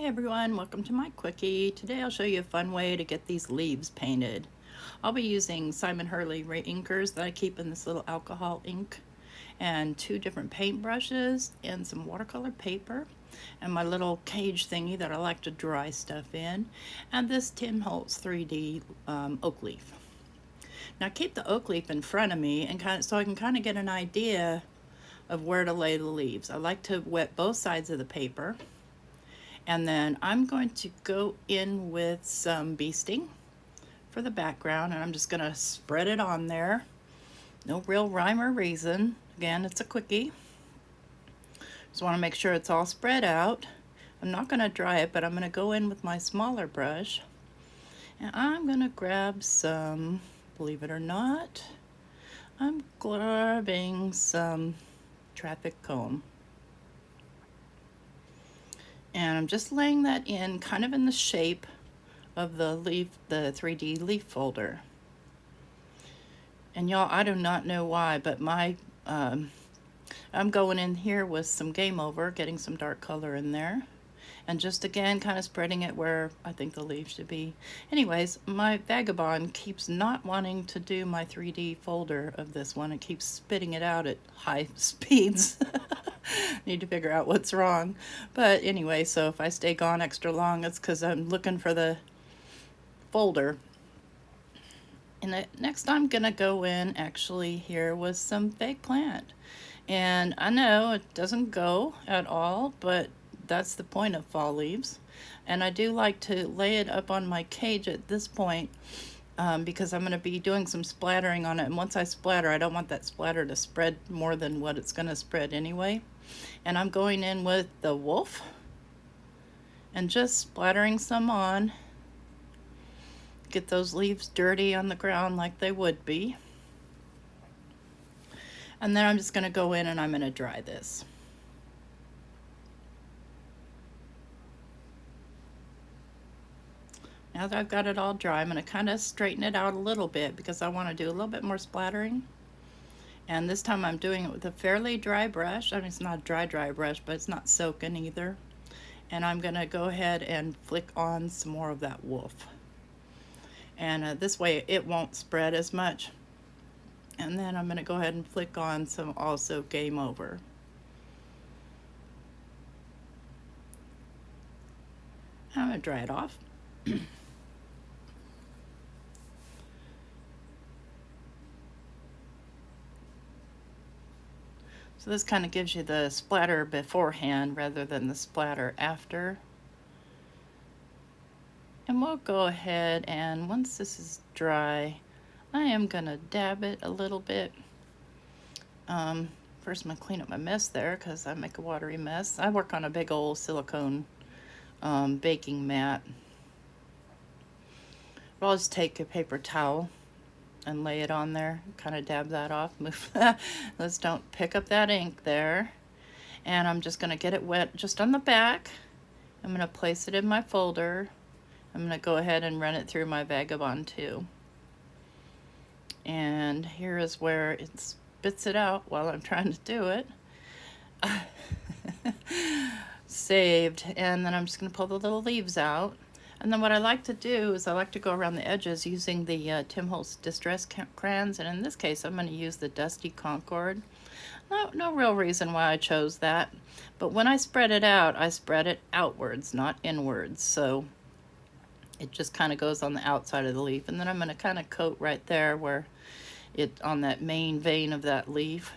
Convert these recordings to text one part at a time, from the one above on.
Hey everyone, welcome to my Quickie. Today I'll show you a fun way to get these leaves painted. I'll be using Simon Hurley inkers that I keep in this little alcohol ink, and 2 different paint brushes and some watercolor paper, and my little cage thingy that I like to dry stuff in, and this Tim Holtz 3D oak leaf. Now keep the oak leaf in front of me and so I can kind of get an idea of where to lay the leaves. I like to wet both sides of the paper. And then I'm going to go in with some bee sting for the background, and I'm just going to spread it on there. No real rhyme or reason. Again, it's a quickie. Just want to make sure it's all spread out. I'm not going to dry it, but I'm going to go in with my smaller brush. And I'm going to grab some, believe it or not, I'm grabbing some traffic cone. And I'm just laying that in kind of in the shape of the leaf, the 3D leaf folder. And y'all, I do not know why, but I'm going in here with some Game Over, getting some dark color in there. And just again, kind of spreading it where I think the leaf should be. Anyways, my Vagabond keeps not wanting to do my 3D folder of this one. It keeps spitting it out at high speeds. Need to figure out what's wrong. But anyway, so if I stay gone extra long, it's because I'm looking for the folder. And next I'm going to go in actually here with some fake plant. And I know it doesn't go at all, but that's the point of fall leaves. And I do like to lay it up on my cage at this point because I'm going to be doing some splattering on it. And once I splatter, I don't want that splatter to spread more than what it's going to spread anyway. And I'm going in with the wolf and just splattering some on. Get those leaves dirty on the ground like they would be. And then I'm just going to go in and I'm going to dry this. Now that I've got it all dry, I'm going to kind of straighten it out a little bit because I want to do a little bit more splattering. And this time I'm doing it with a fairly dry brush. I mean, it's not a dry brush, but it's not soaking either. And I'm going to go ahead and flick on some more of that wolf. And this way it won't spread as much. And then I'm going to go ahead and flick on some also Game Over. I'm going to dry it off. So this kind of gives you the splatter beforehand rather than the splatter after. And we'll go ahead and once this is dry, I am going to dab it a little bit. First I'm going to clean up my mess there because I make a watery mess. I work on a big old silicone baking mat. I'll just take a paper towel and lay it on there, kind of dab that off. Let's don't pick up that ink there. And I'm just going to get it wet just on the back. I'm going to place it in my folder. I'm going to go ahead and run it through my Vagabond too. And here is where it spits it out while I'm trying to do it. Saved. And then I'm just going to pull the little leaves out. And then what I like to do is I like to go around the edges using the Tim Holtz Distress crayons. And in this case, I'm going to use the Dusty Concord. No real reason why I chose that. But when I spread it out, I spread it outwards, not inwards. So it just kind of goes on the outside of the leaf. And then I'm going to kind of coat right there where it on that main vein of that leaf.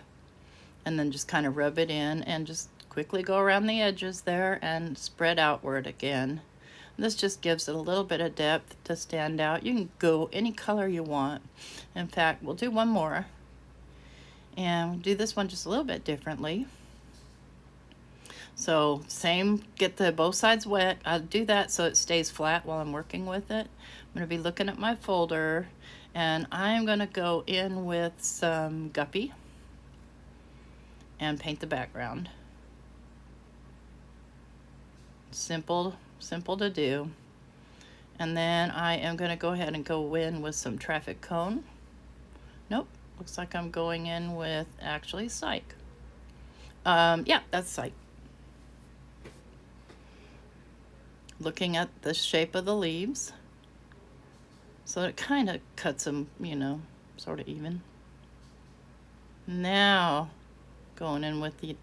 And then just kind of rub it in and just quickly go around the edges there and spread outward again. This just gives it a little bit of depth to stand out. You can go any color you want. In fact, we'll do one more. And we'll do this one just a little bit differently. So same, get the both sides wet. I'll do that so it stays flat while I'm working with it. I'm going to be looking at my folder. And I'm going to go in with some Guppy and paint the background. Simple to do. And then I am going to go ahead and go in with some traffic cone. Nope, looks like I'm going in with actually Psych. Yeah, that's Psych. looking at the shape of the leaves. So it kind of cuts them, you know, sort of even. Now, going in with the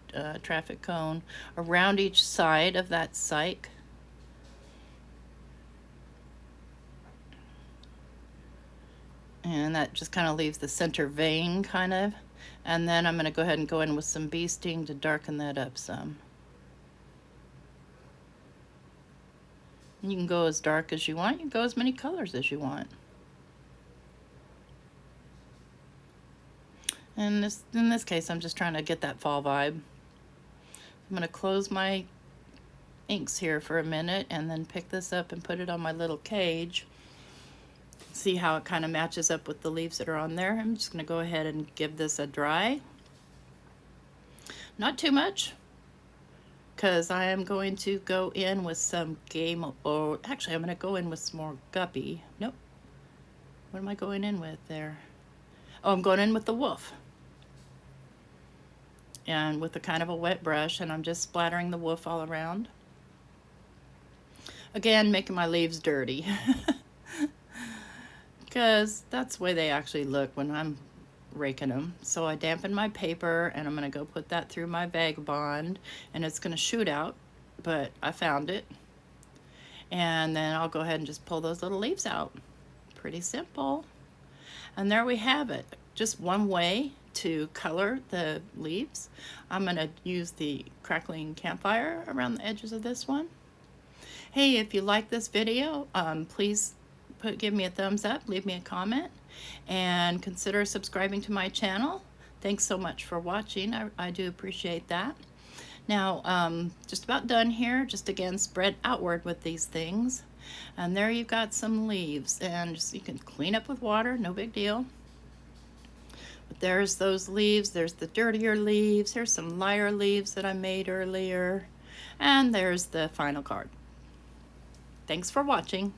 traffic cone around each side of that cyc. And that just kind of leaves the center vein, kind of. And then I'm going to go ahead and go in with some bee sting to darken that up some. You can go as dark as you want. You can go as many colors as you want. And in this case, I'm just trying to get that fall vibe. I'm going to close my inks here for a minute and then pick this up and put it on my little cage. See how it kind of matches up with the leaves that are on there. I'm just going to go ahead and give this a dry. Not too much, because I am going to go in with some actually I'm going to go in with some more guppy. Nope. What am I going in with there? Oh, I'm going in with the wolf. And with a kind of a wet brush, and I'm just splattering the wolf all around. Again, making my leaves dirty. Because that's the way they actually look when I'm raking them. So I dampen my paper, and I'm going to go put that through my Vagabond, and it's going to shoot out, but I found it. And then I'll go ahead and just pull those little leaves out. Pretty simple. And there we have it. Just one way to color the leaves. I'm going to use the crackling campfire around the edges of this one. Hey, if you like this video, please give me a thumbs up, leave me a comment, and consider subscribing to my channel. Thanks so much for watching. I do appreciate that. Now, just about done here. Just again, spread outward with these things. And there you've got some leaves, and just, you can clean up with water, no big deal. But there's those leaves, there's the dirtier leaves, here's some lighter leaves that I made earlier, and there's the final card. Thanks for watching.